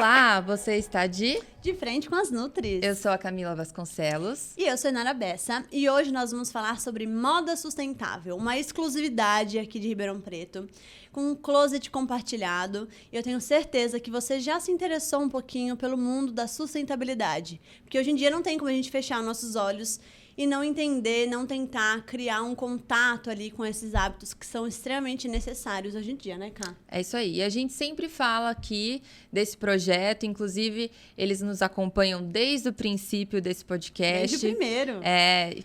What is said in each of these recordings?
Olá, você está De Frente com as Nutris. Eu sou a Camila Vasconcelos. E eu sou a Nara Bessa. E hoje nós vamos falar sobre moda sustentável, uma exclusividade aqui de Ribeirão Preto, com um closet compartilhado. E eu tenho certeza que você já se interessou um pouquinho pelo mundo da sustentabilidade. Porque hoje em dia não tem como a gente fechar nossos olhos e não entender, não tentar criar um contato ali com esses hábitos que são extremamente necessários hoje em dia, né, Cá? É isso aí. E a gente sempre fala aqui desse projeto, inclusive eles nos acompanham desde o princípio desse podcast. Desde o primeiro.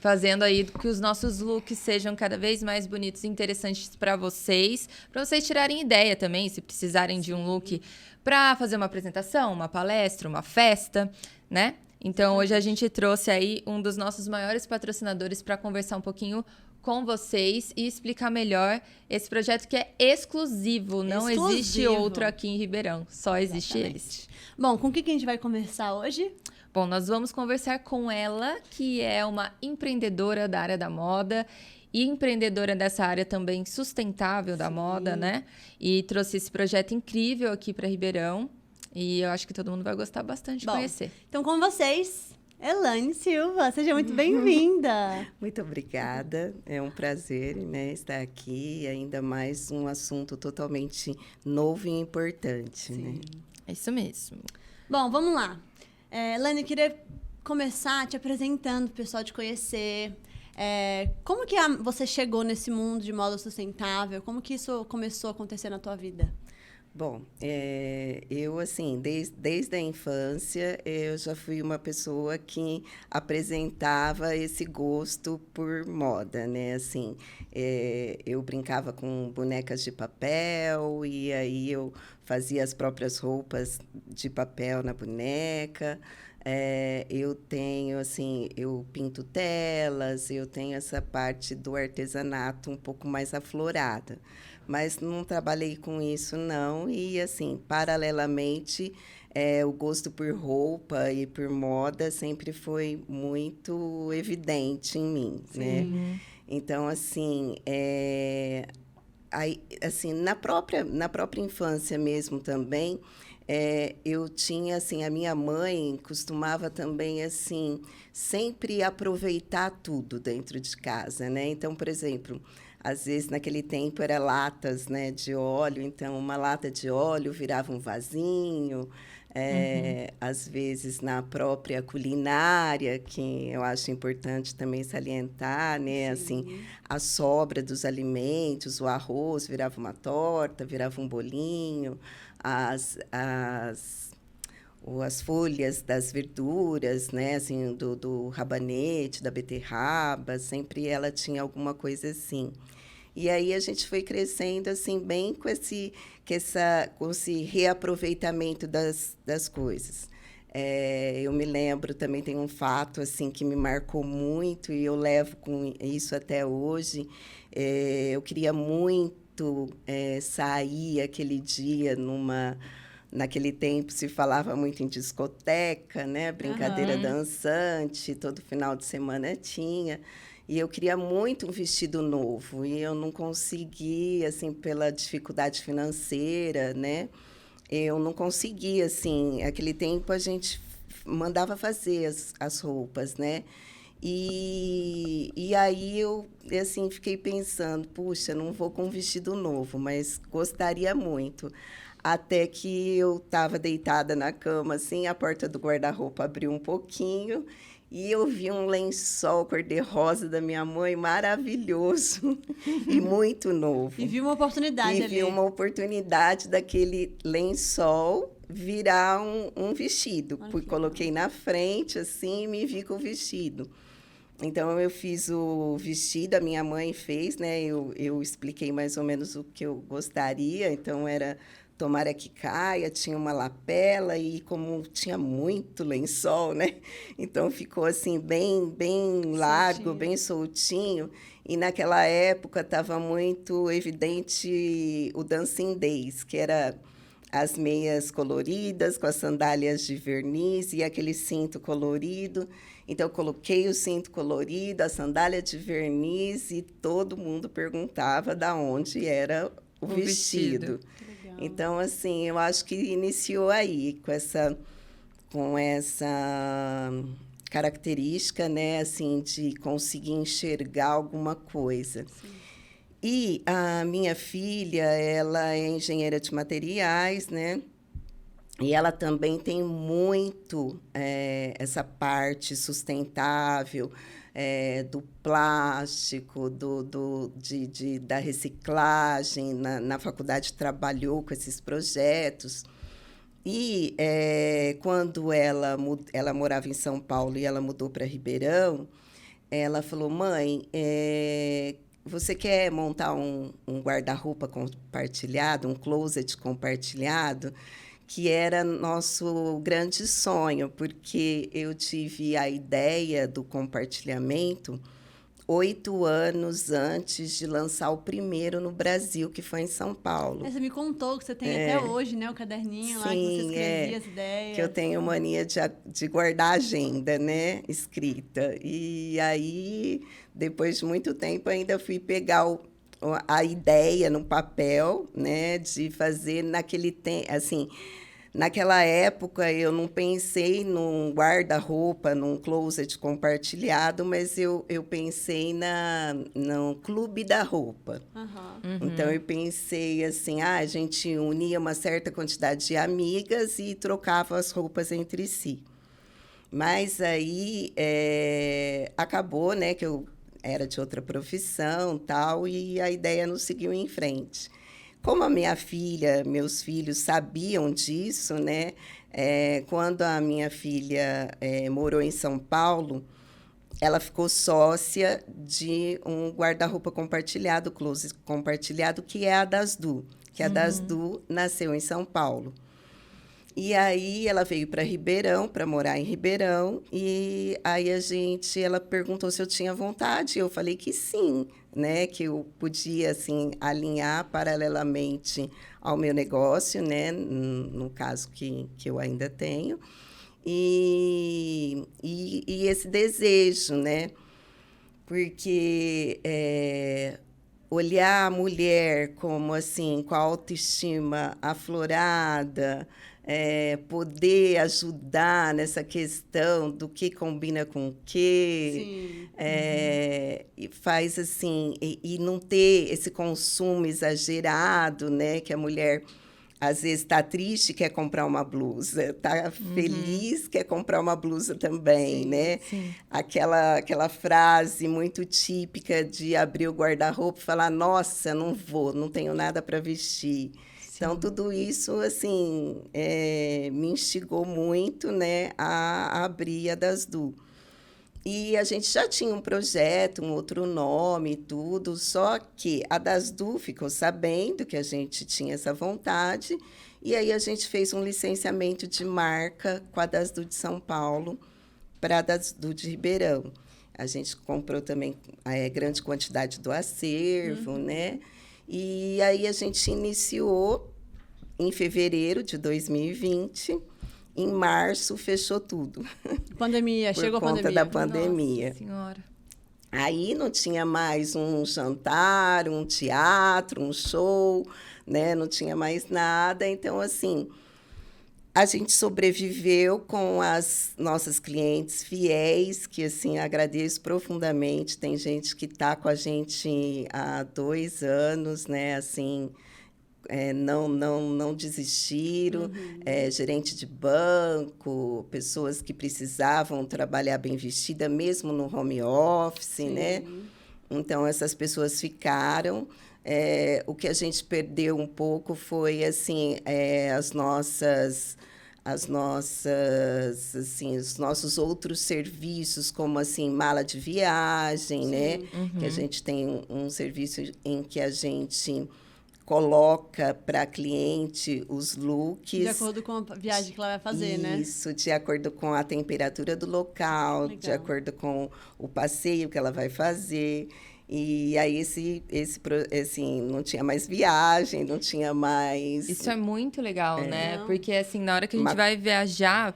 Fazendo aí que os nossos looks sejam cada vez mais bonitos e interessantes para vocês tirarem ideia também, se precisarem de um look para fazer uma apresentação, uma palestra, uma festa, né? Então, hoje a gente trouxe aí um dos nossos maiores patrocinadores para conversar um pouquinho com vocês e explicar melhor esse projeto que é exclusivo. Não existe outro aqui em Ribeirão, só existe eles. Bom, com o que a gente vai conversar hoje? Bom, nós vamos conversar com ela, que é uma empreendedora da área da moda e empreendedora dessa área também sustentável da moda, né? E trouxe esse projeto incrível aqui para Ribeirão. E eu acho que todo mundo vai gostar bastante de conhecer. Então, com vocês, Elaine Silva. Seja muito bem-vinda. Muito obrigada. É um prazer, né, estar aqui. Ainda mais um assunto totalmente novo e importante. Né? É isso mesmo. Bom, vamos lá. Elaine, eu queria começar te apresentando para o pessoal te conhecer. Como que você chegou nesse mundo de moda sustentável? Como que isso começou a acontecer na tua vida? Bom, eu, assim, desde a infância, eu já fui uma pessoa que apresentava esse gosto por moda, né? Assim, eu brincava com bonecas de papel e aí eu fazia as próprias roupas de papel na boneca. Eu tenho, assim, eu pinto telas, eu tenho essa parte do artesanato um pouco mais aflorada. Mas não trabalhei com isso, não. E, assim, paralelamente, o gosto por roupa e por moda sempre foi muito evidente em mim, né? Então, assim, aí, assim na própria infância mesmo também, eu tinha, assim, a minha mãe costumava também, assim, sempre aproveitar tudo dentro de casa, né? Então, por exemplo, às vezes, naquele tempo, era latas, né, de óleo. Então, uma lata de óleo virava um vasinho. Às vezes, na própria culinária, que eu acho importante também salientar, né? Assim, a sobra dos alimentos, o arroz virava uma torta, virava um bolinho. As folhas das verduras, né? Assim, do rabanete, da beterraba, sempre ela tinha alguma coisa assim. E aí a gente foi crescendo assim, bem com esse reaproveitamento das coisas. Eu me lembro, também tem um fato assim, que me marcou muito e eu levo com isso até hoje. Eu queria muito sair aquele dia Naquele tempo se falava muito em discoteca, né? Brincadeira dançante, todo final de semana tinha. E eu queria muito um vestido novo e eu não consegui, assim, pela dificuldade financeira, né? Eu não conseguia, assim. Naquele tempo a gente mandava fazer as roupas, né? E aí eu, assim, fiquei pensando, puxa, não vou com um vestido novo, mas gostaria muito. Até que eu estava deitada na cama, assim, a porta do guarda-roupa abriu um pouquinho e eu vi um lençol cor-de-rosa da minha mãe maravilhoso e muito novo. E vi uma oportunidade ali. E vi uma oportunidade daquele lençol virar um vestido. Coloquei na frente, assim, e me vi com o vestido. Então, eu fiz o vestido, a minha mãe fez, né? Eu expliquei mais ou menos o que eu gostaria. Então, era... Tomara que caia, tinha uma lapela e como tinha muito lençol, né? Então, ficou assim, bem largo, bem soltinho. E, naquela época, estava muito evidente o dancing days, que era as meias coloridas, com as sandálias de verniz e aquele cinto colorido. Então, eu coloquei o cinto colorido, a sandália de verniz e todo mundo perguntava de onde era o vestido. Então, assim, eu acho que iniciou aí com essa característica, né, assim, de conseguir enxergar alguma coisa. Sim. E a minha filha, ela é engenheira de materiais, né? E ela também tem muito essa parte sustentável, do plástico, da reciclagem. Na faculdade trabalhou com esses projetos. E quando ela morava em São Paulo e ela mudou para Ribeirão, ela falou, mãe, você quer montar um guarda-roupa compartilhado, um closet compartilhado? Que era nosso grande sonho, porque eu tive a ideia do compartilhamento 8 anos antes de lançar o primeiro no Brasil, que foi em São Paulo. Você me contou que você tem até hoje, né, o caderninho lá que você escrevia as ideias. Que eu tenho mania de guardar a agenda, né, escrita. E aí, depois de muito tempo, ainda fui pegar a ideia no papel, né, de fazer naquele tempo, assim, naquela época eu não pensei num guarda-roupa, num closet compartilhado, mas eu pensei no clube da roupa. Então eu pensei assim, a gente unia uma certa quantidade de amigas e trocava as roupas entre si. Mas aí acabou, né, que eu era de outra profissão, tal, e a ideia não seguiu em frente. Como a minha filha, meus filhos sabiam disso, né? Quando a minha filha morou em São Paulo, ela ficou sócia de um guarda-roupa compartilhado, closet compartilhado, que é a Dasdu. Que a Dasdu nasceu em São Paulo. E aí ela veio para Ribeirão, para morar em Ribeirão, e aí ela perguntou se eu tinha vontade, eu falei que sim, né, que eu podia assim alinhar paralelamente ao meu negócio, né, no caso que eu ainda tenho, e esse desejo, né, porque olhar a mulher como assim com a autoestima aflorada, poder ajudar nessa questão do que combina com o quê, e faz assim, e não ter esse consumo exagerado, né, que a mulher às vezes está triste, quer comprar uma blusa, está feliz, quer comprar uma blusa também, né? Sim. Aquela frase muito típica de abrir o guarda-roupa e falar, nossa, não tenho nada para vestir. Então, tudo isso, assim, me instigou muito, né, a abrir a Dasdu. E a gente já tinha um projeto, um outro nome e tudo, só que a Dasdu ficou sabendo que a gente tinha essa vontade, e aí a gente fez um licenciamento de marca com a Dasdu de São Paulo para a Dasdu de Ribeirão. A gente comprou também grande quantidade do acervo, né? E aí a gente iniciou em fevereiro de 2020. Em março, fechou tudo. Pandemia, chegou a pandemia. Por conta da pandemia. Nossa Senhora. Aí não tinha mais um jantar, um teatro, um show, né? Não tinha mais nada. Então, assim, a gente sobreviveu com as nossas clientes fiéis, que, assim, agradeço profundamente. Tem gente que está com a gente há 2 anos, né? Assim, não desistiram, gerente de banco, pessoas que precisavam trabalhar bem vestida, mesmo no home office, né? Então, essas pessoas ficaram. O que a gente perdeu um pouco foi, assim, os nossos outros serviços, como, assim, mala de viagem, né? Que a gente tem um serviço em que a gente coloca para a cliente os looks. De acordo com a viagem que ela vai fazer, né? Isso, de acordo com a temperatura do local, Legal. de acordo com o passeio que ela vai fazer. E aí, assim, não tinha mais viagem, não tinha mais... Isso é muito legal, né? Porque, assim, na hora que a gente vai viajar,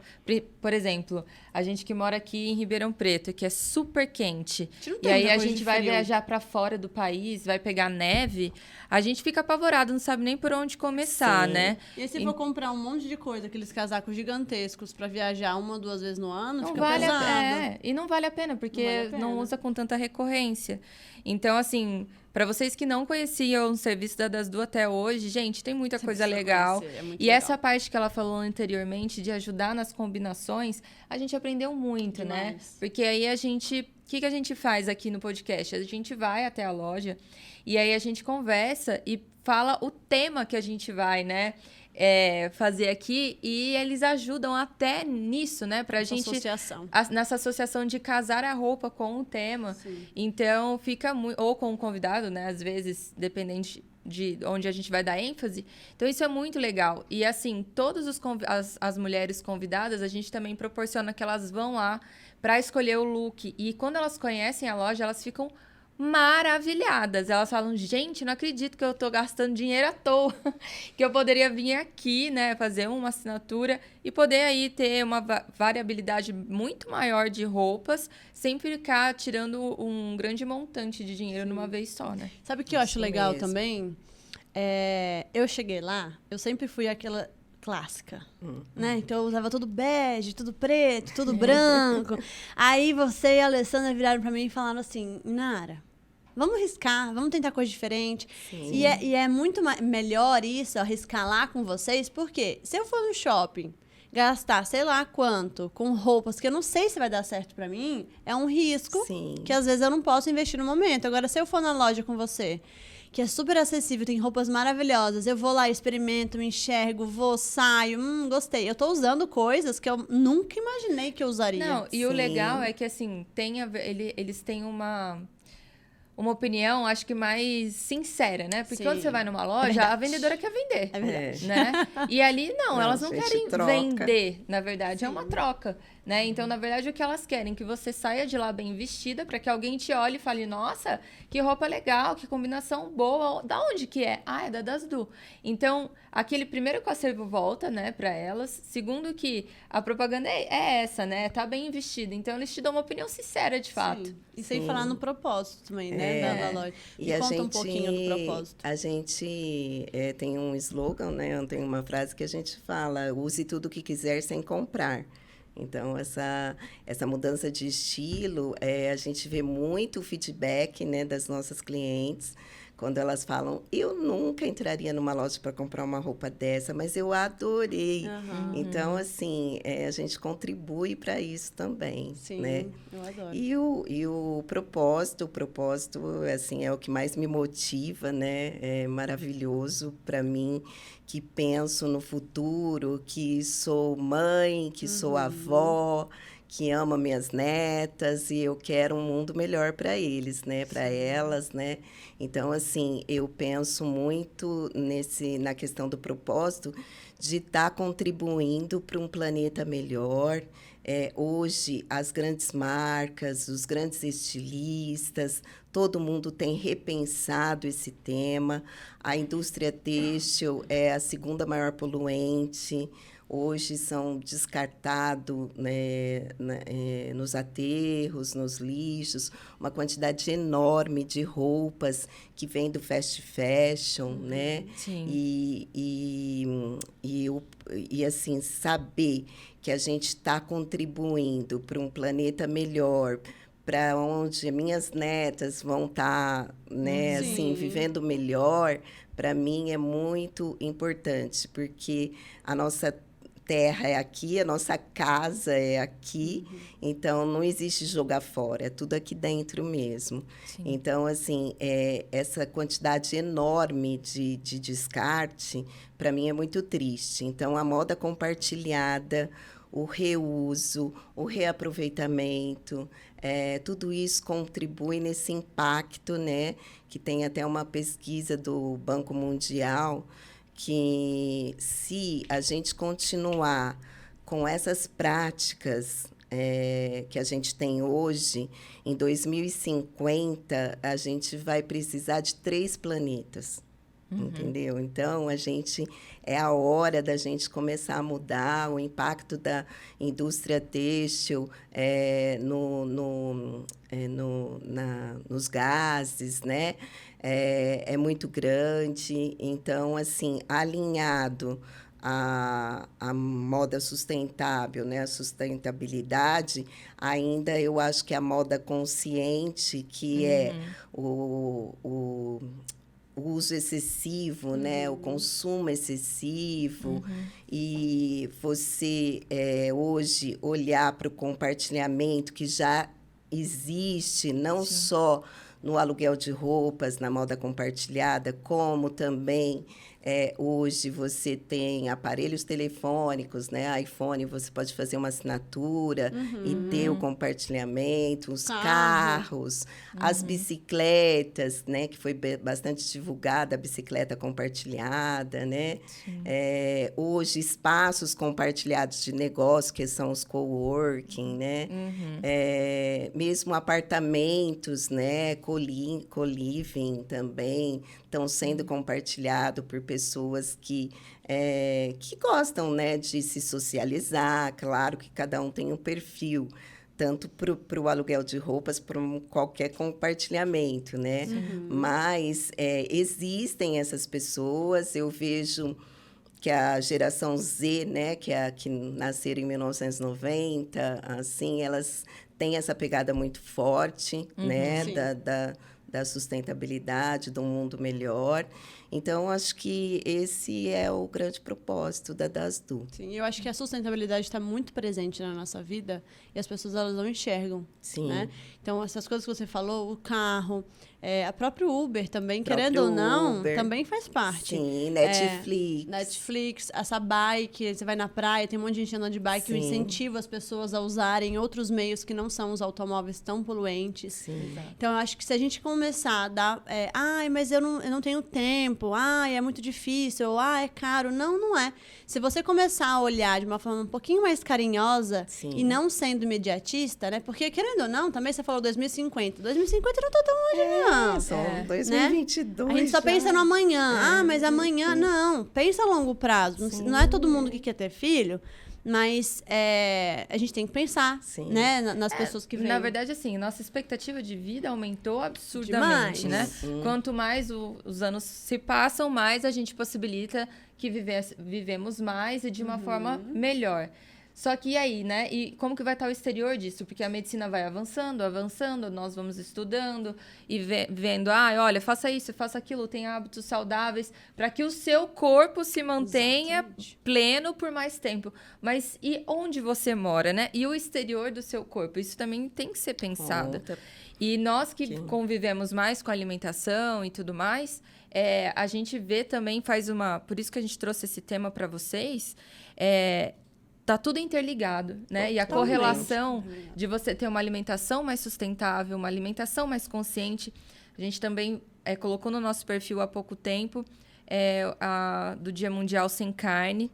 por exemplo, A gente que mora aqui em Ribeirão Preto, que é super quente, Não e tem aí muita a coisa gente de vai frio. viajar para fora do país, vai pegar neve, a gente fica apavorado, não sabe nem por onde começar, Sim. né? E aí, se for comprar um monte de coisa, aqueles casacos gigantescos pra viajar 1 ou 2 vezes no ano, Não fica vale pesado. e não vale a pena, porque Não vale a pena. não usa com tanta recorrência. Então, assim, para vocês que não conheciam o serviço da Das Du até hoje, gente, tem muita Você coisa precisa legal. conhecer, é muito E legal. essa parte que ela falou anteriormente de ajudar nas combinações, a gente aprendeu muito, né? Demais. Porque aí a gente, o que a gente faz aqui no podcast? A gente vai até a loja e aí a gente conversa e fala o tema que a gente vai, né? Fazer aqui, e eles ajudam até nisso, né? Pra Essa gente associação. nessa associação de casar a roupa com o tema. Sim. Então, fica muito... Ou com o convidado, né? Às vezes, dependente de onde a gente vai dar ênfase. Então, isso é muito legal. E, assim, todas as mulheres convidadas, a gente também proporciona que elas vão lá para escolher o look. E quando elas conhecem a loja, elas ficam maravilhadas. Elas falam, gente, não acredito que eu tô gastando dinheiro à toa. Que eu poderia vir aqui, né, fazer uma assinatura e poder aí ter uma variabilidade muito maior de roupas, sem ficar tirando um grande montante de dinheiro numa vez só, né? Sabe o que eu acho Isso legal mesmo. também? Eu cheguei lá, eu sempre fui aquela clássica, né? Então eu usava tudo bege, tudo preto, tudo branco. Aí você e a Alessandra viraram pra mim e falaram assim, Nara, vamos arriscar, vamos tentar coisa diferente. Sim. E é muito melhor isso, arriscar lá com vocês, porque se eu for no shopping gastar sei lá quanto com roupas que eu não sei se vai dar certo pra mim, é um risco Sim. que às vezes eu não posso investir no momento. Agora, se eu for na loja com você, que é super acessível, tem roupas maravilhosas, eu vou lá, experimento, me enxergo, vou, saio, gostei. Eu tô usando coisas que eu nunca imaginei que eu usaria. Não, e o Sim. legal é que, assim, eles têm uma opinião, acho que mais sincera, né? Porque Sim, quando você vai numa loja, verdade. a vendedora quer vender. É verdade. Né? E ali, não, Não, elas não a gente querem troca. vender, na verdade, é uma troca, né? Então, na verdade, o que elas querem é que você saia de lá bem vestida, para que alguém te olhe e fale, nossa, que roupa legal, que combinação boa, da onde que é? Ah, é da Das Du. Então, aquele primeiro que o acervo volta, né, para elas, segundo que a propaganda é essa, né, tá bem vestida, então eles te dão uma opinião sincera, de fato. Sim. E sem Sim. falar no propósito também, né, da loja. Me conta um pouquinho do propósito. A gente tem um slogan, né? Tem uma frase que a gente fala, use tudo o que quiser sem comprar. Então, essa mudança de estilo, a gente vê muito feedback, né, das nossas clientes, quando elas falam, eu nunca entraria numa loja para comprar uma roupa dessa, mas eu adorei. Aham. Então, assim, a gente contribui para isso também, Sim, né? eu adoro. E o propósito, assim, é o que mais me motiva, né? É maravilhoso para mim, que penso no futuro, que sou mãe, que sou avó, que amo minhas netas e eu quero um mundo melhor para eles, né? Para elas, né? Então, assim, eu penso muito na questão do propósito de estar contribuindo para um planeta melhor. Hoje, as grandes marcas, os grandes estilistas, todo mundo tem repensado esse tema. A indústria têxtil é a segunda maior poluente. Hoje são descartados, né, nos aterros, nos lixos, uma quantidade enorme de roupas que vem do fast fashion, né? Sim. E assim, saber que a gente está contribuindo para um planeta melhor, para onde minhas netas vão estar, né, assim, vivendo melhor, para mim é muito importante, porque a nossa terra é aqui, a nossa casa é aqui, então não existe jogar fora, é tudo aqui dentro mesmo. Sim. Então, assim, essa quantidade enorme de descarte, para mim é muito triste. Então, a moda compartilhada, o reuso, o reaproveitamento, tudo isso contribui nesse impacto, né? Que tem até uma pesquisa do Banco Mundial, que se a gente continuar com essas práticas que a gente tem hoje, em 2050, a gente vai precisar de 3 planetas. entendeu? Então, é a hora da gente começar a mudar o impacto da indústria têxtil nos gases, né? É muito grande. Então, assim, alinhado a moda sustentável, né? A sustentabilidade, ainda eu acho que a moda consciente, que é o uso excessivo, né? O consumo excessivo. E você, hoje, olhar para o compartilhamento que já existe, não só no aluguel de roupas, na moda compartilhada, como também hoje você tem aparelhos telefônicos, né? iPhone, você pode fazer uma assinatura e ter o compartilhamento, os carros, as bicicletas, né? Que foi bastante divulgada, a bicicleta compartilhada, né? Hoje, espaços compartilhados de negócio, que são os coworking, né? Mesmo apartamentos, né? Co-living também estão sendo compartilhados por pessoas que gostam, né, de se socializar. Claro que cada um tem um perfil, tanto para o aluguel de roupas, para qualquer compartilhamento, né? Mas existem essas pessoas, eu vejo que a geração Z, né, que nasceram em 1990, assim, elas têm essa pegada muito forte, né, da sustentabilidade, do mundo melhor. Então, acho que esse é o grande propósito da DASDU. Sim, eu acho que a sustentabilidade está muito presente na nossa vida e as pessoas elas não enxergam. Sim. Né? Então, essas coisas que você falou, o carro, a própria Uber também, querendo ou não, também faz parte. Sim, Netflix. Netflix, essa bike, você vai na praia, tem um monte de gente andando de bike, que incentiva as pessoas a usarem outros meios que não são os automóveis tão poluentes. Sim. Então, eu acho que se a gente começar a dar... mas eu não tenho tempo, é muito difícil, ou é caro. Não é. Se você começar a olhar de uma forma um pouquinho mais carinhosa e não sendo imediatista, né? Porque, querendo ou não, também você falou 2050. 2050 não tá tão longe, não. Só 2022. Né? A gente só pensa no amanhã. Mas amanhã, não. Pensa a longo prazo. Sim. Não é todo mundo que quer ter filho, mas a gente tem que pensar, né, nas pessoas que vêm. Na verdade, assim, nossa expectativa de vida aumentou absurdamente, né? Quanto mais os anos se passam, mais a gente possibilita que vivemos mais e de uma forma melhor. Só que e aí, né? E como que vai estar o exterior disso? Porque a medicina vai avançando, nós vamos estudando e vendo, olha, faça isso, faça aquilo, tenha hábitos saudáveis, para que o seu corpo se mantenha pleno por mais tempo. Mas e onde você mora, né? E o exterior do seu corpo? Isso também tem que ser pensado. E nós que convivemos mais com a alimentação e tudo mais, a gente vê também, por isso que a gente trouxe esse tema para vocês, tá tudo interligado, né? E a correlação de você ter uma alimentação mais sustentável, uma alimentação mais consciente. A gente também colocou no nosso perfil há pouco tempo do Dia Mundial Sem Carne,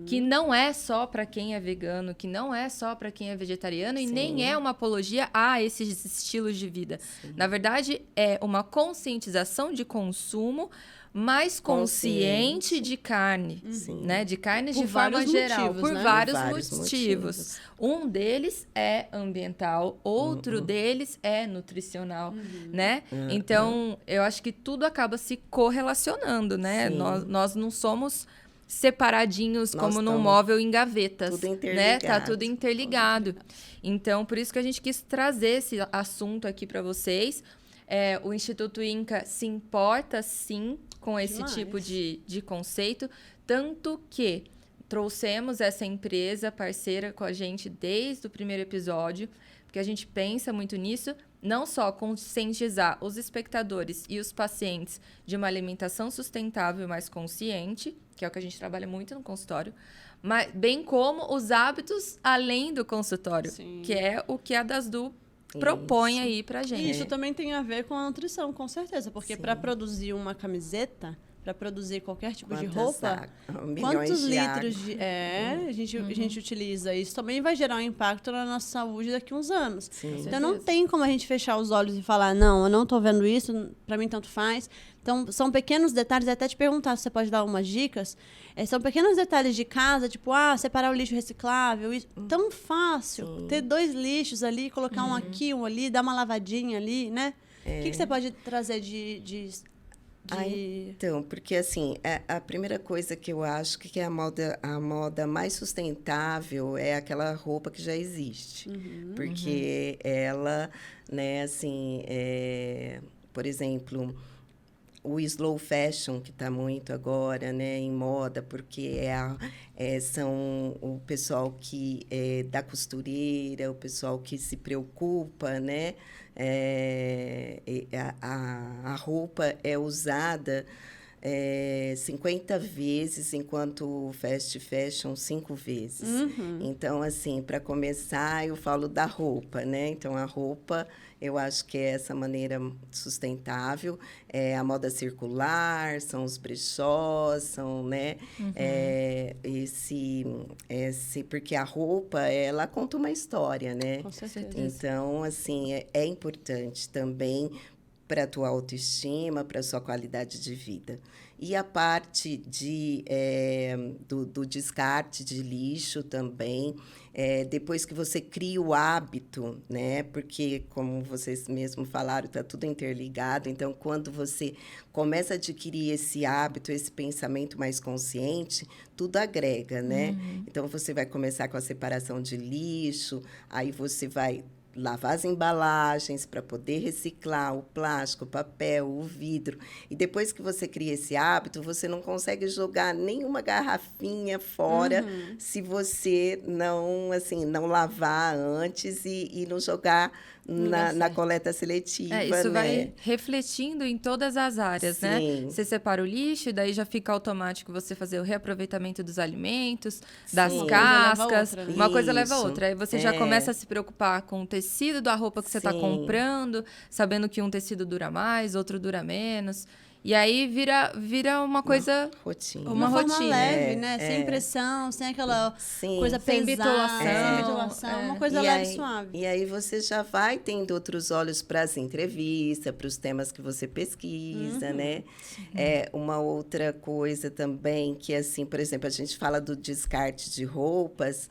que não é só para quem é vegano, que não é só para quem é vegetariano e nem é uma apologia a esses estilos de vida. Na verdade, é uma conscientização de consumo mais consciente de carne, né? De carnes de forma geral, por vários motivos. Um deles é ambiental, outro deles é nutricional, né? Então, eu acho que tudo acaba se correlacionando, né? Nós não somos separadinhos como num móvel em gavetas, né? Tá tudo interligado. Então, por isso que a gente quis trazer esse assunto aqui para vocês. O Instituto Inca se importa, sim, com esse tipo de conceito, tanto que trouxemos essa empresa parceira com a gente desde o primeiro episódio, porque a gente pensa muito nisso, não só conscientizar os espectadores e os pacientes de uma alimentação sustentável e mais consciente, que é o que a gente trabalha muito no consultório, mas bem como os hábitos além do consultório, que é o que a DASDU propõe aí pra gente. Isso também tem a ver com a nutrição, com certeza. Porque para produzir uma camiseta, para produzir qualquer tipo de Quantas roupa, milhões quantos de litros água. a gente utiliza? Isso também vai gerar um impacto na nossa saúde daqui a uns anos. Sim. Então, não tem como a gente fechar os olhos e falar, não, eu não estou vendo isso, para mim tanto faz. Então, são pequenos detalhes, até te perguntar se você pode dar umas dicas. São pequenos detalhes de casa, tipo, separar o lixo reciclável. Tão fácil. Sim. Ter 2 lixos ali, colocar um aqui, um ali, dar uma lavadinha ali, né? O que você pode trazer de Então, porque assim, a primeira coisa que eu acho que é a moda mais sustentável é aquela roupa que já existe. Porque ela, né, assim, por exemplo, o slow fashion, que está muito agora, né, em moda, porque são o pessoal que da costureira, o pessoal que se preocupa, né? A roupa é usada 50 vezes, enquanto o fast fashion 5 vezes. Então, assim, para começar, eu falo da roupa, né? Então, a roupa, eu acho que é essa maneira sustentável. A moda circular, são os brechós, são, né? Porque a roupa, ela conta uma história, né? Com certeza. Então, assim, é importante também para a tua autoestima, para a sua qualidade de vida. E a parte do descarte de lixo também, depois que você cria o hábito, né? Porque, como vocês mesmos falaram, está tudo interligado. Então, quando você começa a adquirir esse hábito, esse pensamento mais consciente, tudo agrega, né? Então, você vai começar com a separação de lixo, aí você vai lavar as embalagens para poder reciclar o plástico, o papel, o vidro. E depois que você cria esse hábito, você não consegue jogar nenhuma garrafinha fora se você não lavar antes e não jogar na coleta seletiva. Isso né? vai refletindo em todas as áreas, né? Sim. Você separa o lixo e daí já fica automático você fazer o reaproveitamento dos alimentos, das Sim. cascas. Uma coisa leva a outra, né? Uma coisa leva a Isso. outra. Aí você já começa a se preocupar com o tecido da roupa que você está Sim. comprando, sabendo que um tecido dura mais, outro dura menos. E aí vira uma coisa... Rotina. Uma forma rotina. leve, né? Sem pressão, sem aquela Sim. coisa Sem pesada. bitolação. Sem bitolação. Uma coisa leve e suave. E aí você já vai tendo outros olhos para as entrevistas, para os temas que você pesquisa, né? Uma outra coisa também que, assim, por exemplo, a gente fala do descarte de roupas,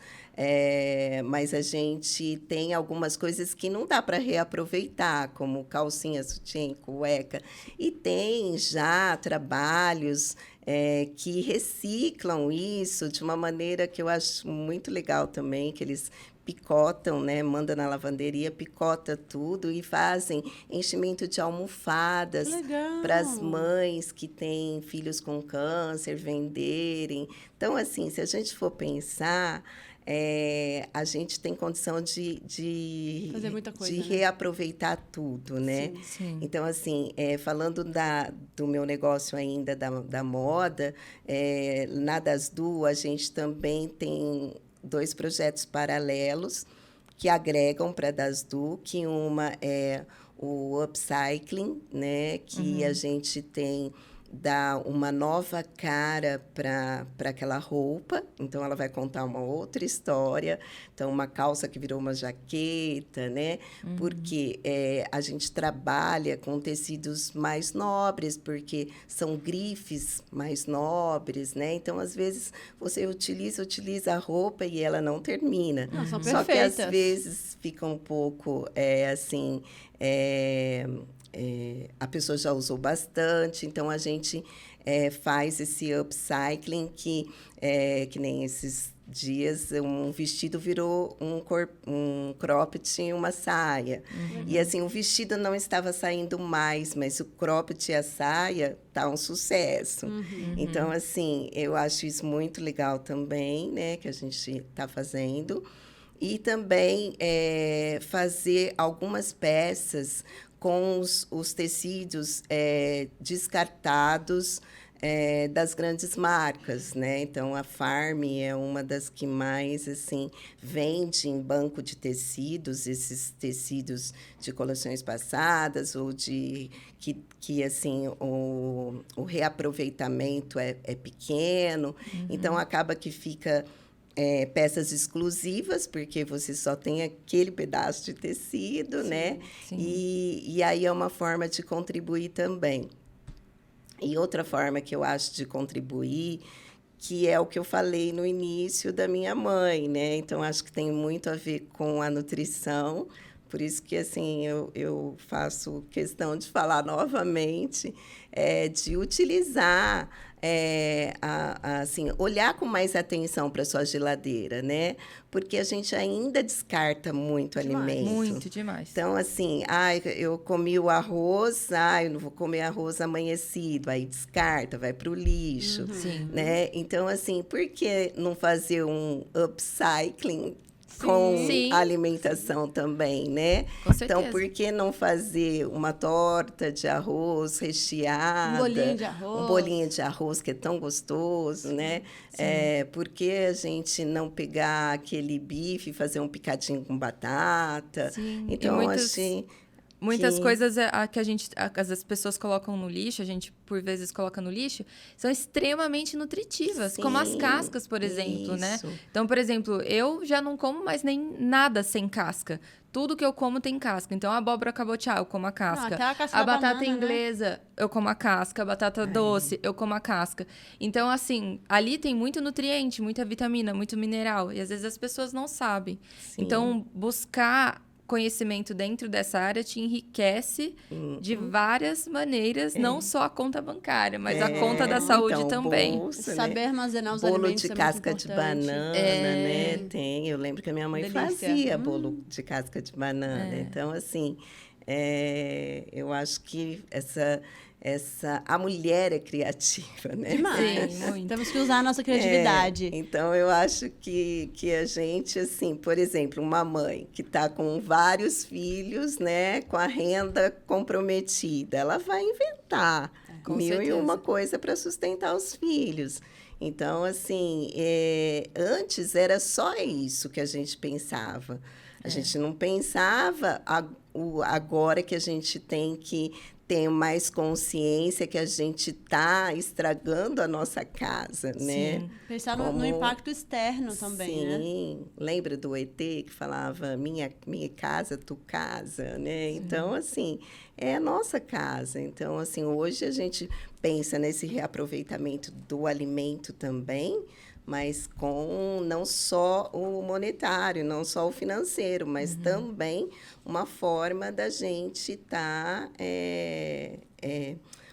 mas a gente tem algumas coisas que não dá para reaproveitar, como calcinha, sutiã, cueca. E tem já trabalhos que reciclam isso de uma maneira que eu acho muito legal também, que eles picotam, né? Manda na lavanderia, picota tudo e fazem enchimento de almofadas para as mães que têm filhos com câncer venderem. Então, assim, se a gente for pensar, a gente tem condição de fazer muita coisa, de né? reaproveitar tudo, né? Sim. Então, assim, falando do meu negócio ainda da moda, na Dasdu, a gente também tem 2 projetos paralelos que agregam para a Dasdu, que uma é o upcycling, né? Que a gente tem dá uma nova cara para aquela roupa, então ela vai contar uma outra história. Então, uma calça que virou uma jaqueta, né? Porque a gente trabalha com tecidos mais nobres, porque são grifes mais nobres, né? Então, às vezes, você utiliza a roupa e ela não termina. Não, são Só que, às perfeitas. vezes, fica um pouco, assim... a pessoa já usou bastante, então a gente faz esse upcycling que nem esses dias um vestido virou um cropped e uma saia. E assim, o vestido não estava saindo mais, mas o cropped e a saia tá um sucesso. Então, assim, eu acho isso muito legal também, né, que a gente está fazendo. E também fazer algumas peças com os tecidos descartados das grandes marcas, né? Então, a Farm é uma das que mais, assim, vende em banco de tecidos, esses tecidos de coleções passadas ou de que assim, o reaproveitamento é pequeno. Então, acaba que fica peças exclusivas, porque você só tem aquele pedaço de tecido, Sim, né? sim. E aí é uma forma de contribuir também. E outra forma que eu acho de contribuir, que é o que eu falei no início da minha mãe, né? Então, acho que tem muito a ver com a nutrição. Por isso que, assim, eu faço questão de falar novamente, de utilizar, assim, olhar com mais atenção para a sua geladeira, né? Porque a gente ainda descarta muito Demais. alimento. Muito, demais. Então, assim, eu comi o arroz, eu não vou comer arroz amanhecido, aí descarta, vai para o lixo, Sim. né? Então, assim, por que não fazer um upcycling com Sim. a alimentação também, né? Com certeza. Então, por que não fazer uma torta de arroz recheada? Um bolinho de arroz. Um bolinho de arroz que é tão gostoso, né? Por que a gente não pegar aquele bife e fazer um picadinho com batata? Sim. Então, E achei muitas que- coisas que as pessoas colocam no lixo, a gente por vezes coloca no lixo, são extremamente nutritivas, como as Sim, cascas, por exemplo, né? isso. Então, por exemplo, eu já não como mais nem nada sem casca. Tudo que eu como tem casca. Então, a abóbora cabotiá, eu como a casca. até a casca A da batata banana, né? inglesa, eu como a casca. A batata doce, eu como a casca. Então, assim, ali tem muito nutriente, muita vitamina, muito mineral. E às vezes as pessoas não sabem. Sim. Então, buscar conhecimento dentro dessa área te enriquece de várias maneiras, não só a conta bancária, mas a conta da saúde então, também. bolsa, né? Saber armazenar os Bolo alimentos de é casca muito de importante. banana, né? Tem. Eu lembro que a minha mãe Delícia. fazia bolo de casca de banana. Então, assim, eu acho que a mulher é criativa, né? Demais. Sim, muito. Temos que usar a nossa criatividade. Então, eu acho que a gente, assim, por exemplo, uma mãe que está com vários filhos, né, com a renda comprometida, ela vai inventar Com mil e certeza. uma coisa para sustentar os filhos. Então, assim, antes era só isso que a gente pensava. A gente não pensava agora que a gente tem que ter mais consciência que a gente está estragando a nossa casa, né? Sim. Pensar no impacto externo também, né? Sim, lembra do ET que falava minha casa, tu casa, né? Então, assim, é a nossa casa. Então, assim, hoje a gente pensa nesse reaproveitamento do alimento também, mas com não só o monetário, não só o financeiro, mas também uma forma da gente estar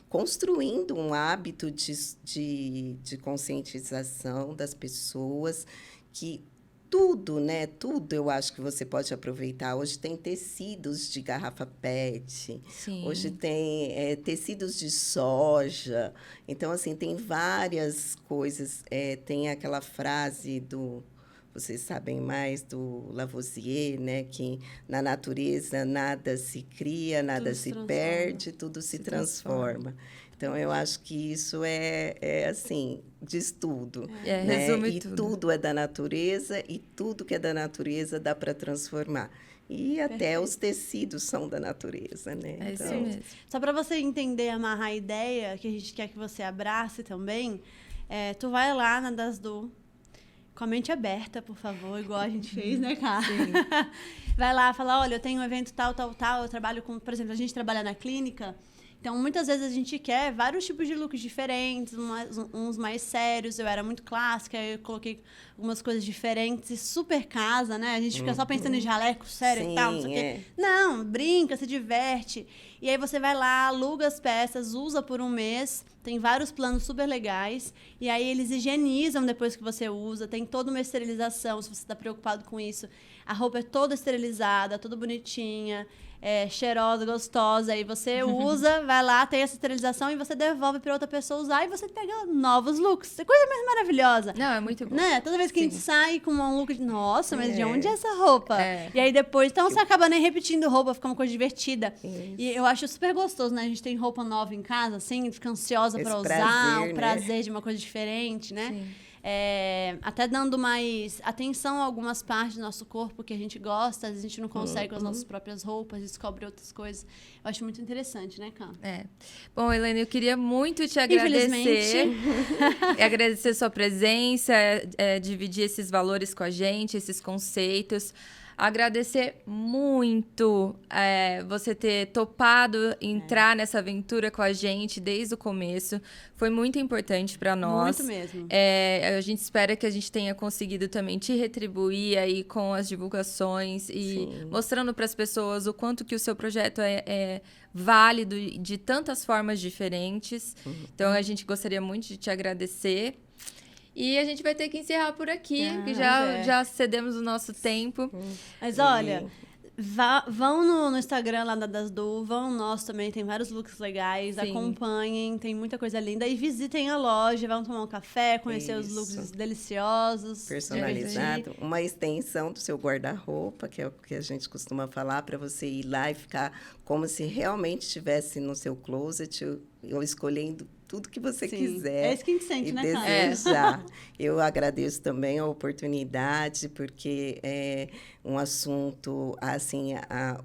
construindo um hábito de conscientização das pessoas, que tudo, né? Tudo eu acho que você pode aproveitar. Hoje tem tecidos de garrafa PET, Sim. hoje tem tecidos de soja. Então, assim, tem várias coisas. Tem aquela frase vocês sabem mais, do Lavoisier, né? Que na natureza nada se cria, nada Tudo se se transforma. perde, tudo se transforma. Então, eu acho que isso assim, diz tudo. Né? Resume E tudo é da natureza, e tudo que é da natureza dá para transformar. E até os tecidos são da natureza, né? É isso Então, mesmo. Só para você entender, amarrar a ideia, que a gente quer que você abrace também, tu vai lá na Dasdu, com a mente aberta, por favor, igual a gente fez, né, cara? Sim. Vai lá, fala, olha, eu tenho um evento tal, eu trabalho com... Por exemplo, a gente trabalha na clínica, então, muitas vezes a gente quer vários tipos de looks diferentes, uns mais sérios. Eu era muito clássica, eu coloquei algumas coisas diferentes e super casa, né? A gente fica só pensando em jaleco sério e tal, não sei o quê. Não, brinca, se diverte. E aí você vai lá, aluga as peças, usa por um mês, tem vários planos super legais. E aí eles higienizam depois que você usa, tem toda uma esterilização, se você está preocupado com isso. A roupa é toda esterilizada, toda bonitinha. cheirosa, gostosa, aí você usa, vai lá, tem essa esterilização e você devolve pra outra pessoa usar e você pega novos looks. É coisa mais maravilhosa. Não, é muito bom. Né? Toda vez que a gente sai com um look de, nossa, mas de onde é essa roupa? É. E aí depois, então você acaba nem repetindo roupa, fica uma coisa divertida. E eu acho super gostoso, né? A gente tem roupa nova em casa, assim, fica ansiosa pra usar, prazer, o prazer de uma coisa diferente, né? Sim. Até dando mais atenção a algumas partes do nosso corpo que a gente gosta, às vezes a gente não consegue com as nossas próprias roupas, descobre outras coisas. Eu acho muito interessante, né, Cam? Bom, Helena, eu queria muito te agradecer. Agradecer sua presença, dividir esses valores com a gente, esses conceitos. Agradecer muito você ter topado entrar nessa aventura com a gente desde o começo. Foi muito importante para nós. Muito mesmo. A gente espera que a gente tenha conseguido também te retribuir aí com as divulgações e mostrando para as pessoas o quanto que o seu projeto é válido de tantas formas diferentes. Então, a gente gostaria muito de te agradecer. E a gente vai ter que encerrar por aqui, que já cedemos o nosso tempo. Mas olha, vão no Instagram lá da Dasdu, vão no nosso também, tem vários looks legais, acompanhem, tem muita coisa linda. E visitem a loja, vão tomar um café, conhecer os looks deliciosos. Personalizado, uma extensão do seu guarda-roupa, que é o que a gente costuma falar, para você ir lá e ficar como se realmente estivesse no seu closet, ou escolhendo tudo que você quiser. É isso que a gente sente, né, Clara? Desejar. Eu agradeço também a oportunidade, porque é um assunto, assim,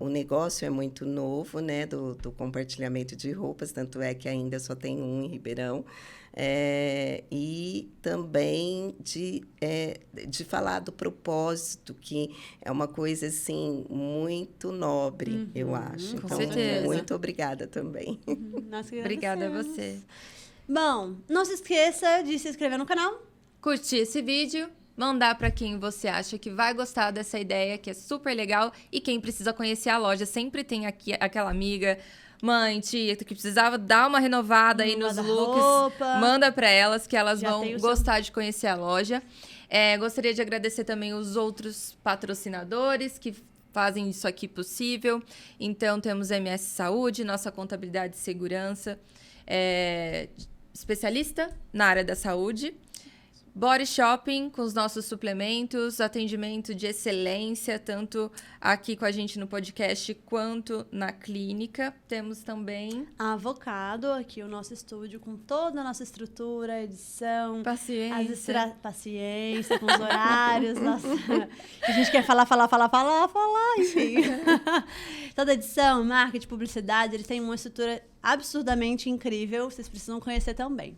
o negócio é muito novo, né, do compartilhamento de roupas, tanto é que ainda só tem um em Ribeirão. E também de falar do propósito, que é uma coisa, assim, muito nobre, eu acho. Com Então, certeza. muito obrigada também. Nós que Obrigada a agradecemos. você. Bom, não se esqueça de se inscrever no canal. Curtir esse vídeo, mandar para quem você acha que vai gostar dessa ideia, que é super legal. E quem precisa conhecer a loja, sempre tem aqui aquela amiga, mãe, tia, que precisava dar uma renovada aí nos looks. Manda para elas, que elas vão gostar de conhecer a loja. Gostaria de agradecer também os outros patrocinadores que fazem isso aqui possível. Então, temos MS Saúde, nossa contabilidade e segurança, especialista na área da saúde. Body Shopping, com os nossos suplementos, atendimento de excelência, tanto aqui com a gente no podcast quanto na clínica. Temos também a Avocado, aqui o nosso estúdio com toda a nossa estrutura, edição. Paciência. Paciência com os horários. Nossa, a gente quer falar, enfim. Toda edição, marketing, publicidade, eles têm uma estrutura absurdamente incrível. Vocês precisam conhecer também.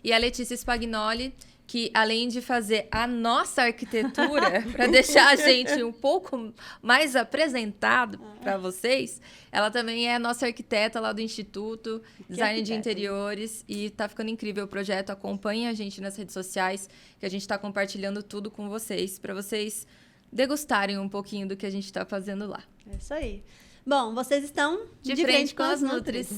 E a Letícia Spagnoli, que além de fazer a nossa arquitetura, para deixar a gente um pouco mais apresentado para vocês, ela também é a nossa arquiteta lá do Instituto, design de interiores, e tá ficando incrível o projeto. Acompanhem a gente nas redes sociais, que a gente está compartilhando tudo com vocês, para vocês degustarem um pouquinho do que a gente está fazendo lá. É isso aí. Bom, vocês estão de frente com as Nutris.